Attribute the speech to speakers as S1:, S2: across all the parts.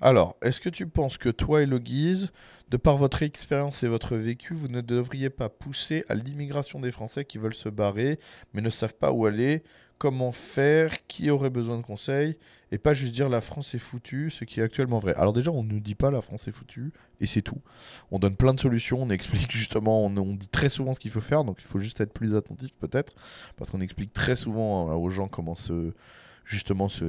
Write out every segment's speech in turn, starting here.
S1: Alors, est-ce que tu penses que toi et le Guise, de par votre expérience et votre vécu, vous ne devriez pas pousser à l'immigration des Français qui veulent se barrer, mais ne savent pas où aller, comment faire, qui aurait besoin de conseils, et pas juste dire la France est foutue, ce qui est actuellement vrai. Alors déjà, on ne nous dit pas la France est foutue, et c'est tout. On donne plein de solutions, on explique justement, on dit très souvent ce qu'il faut faire, donc il faut juste être plus attentif peut-être, parce qu'on explique très souvent aux gens comment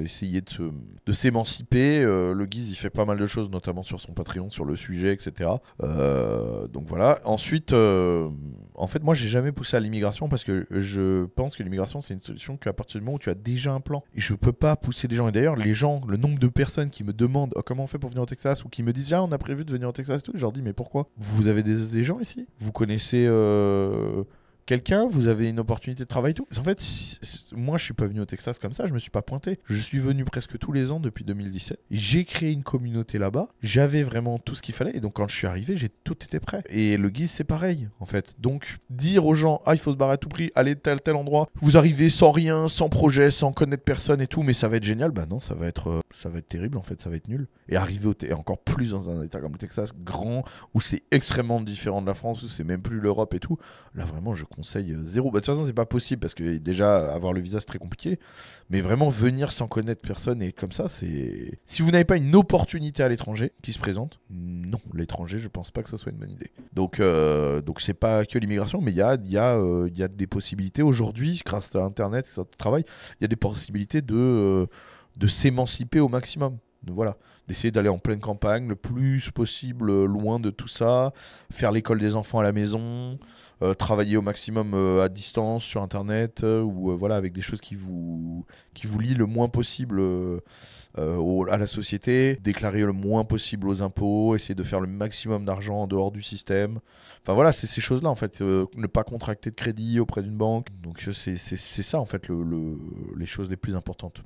S1: essayer de s'émanciper. Le Guise, il fait pas mal de choses, notamment sur son Patreon, sur le sujet, etc. Donc voilà. Ensuite, en fait, moi, j'ai jamais poussé à l'immigration parce que je pense que l'immigration, c'est une solution qu'à partir du moment où tu as déjà un plan. Et je peux pas pousser des gens. Et d'ailleurs, les gens, le nombre de personnes qui me demandent oh, comment on fait pour venir au Texas ou qui me disent ah, on a prévu de venir au Texas, et tout, je leur dis mais pourquoi? Vous avez des gens ici? Vous connaissez quelqu'un, vous avez une opportunité de travail, tout. En fait, moi, je suis pas venu au Texas comme ça, je me suis pas pointé. Je suis venu presque tous les ans depuis 2017. J'ai créé une communauté là-bas. J'avais vraiment tout ce qu'il fallait. Et donc, quand je suis arrivé, j'ai tout été prêt. Et le Guise, c'est pareil, en fait. Donc, dire aux gens, ah, il faut se barrer à tout prix, allez tel endroit. Vous arrivez sans rien, sans projet, sans connaître personne et tout, mais ça va être génial. Bah non, ça va être terrible, en fait, ça va être nul. Et arriver et encore plus dans un état comme le Texas, grand, où c'est extrêmement différent de la France, où c'est même plus l'Europe et tout. Là, vraiment, je conseille zéro. Bah, de toute façon, c'est pas possible parce que déjà, avoir le visa, c'est très compliqué. Mais vraiment, venir sans connaître personne et comme ça, c'est. Si vous n'avez pas une opportunité à l'étranger qui se présente, non, l'étranger, je pense pas que ce soit une bonne idée. Donc c'est pas que l'immigration, mais il y a des possibilités aujourd'hui, grâce à Internet, grâce au travail, il y a des possibilités de s'émanciper au maximum. Donc voilà, d'essayer d'aller en pleine campagne le plus possible loin de tout ça, faire l'école des enfants à la maison, travailler au maximum à distance sur internet ou voilà avec des choses qui vous lient le moins possible à la société, déclarer le moins possible aux impôts, essayer de faire le maximum d'argent en dehors du système. Enfin voilà, c'est ces choses-là en fait, ne pas contracter de crédit auprès d'une banque. Donc c'est ça en fait les choses les plus importantes.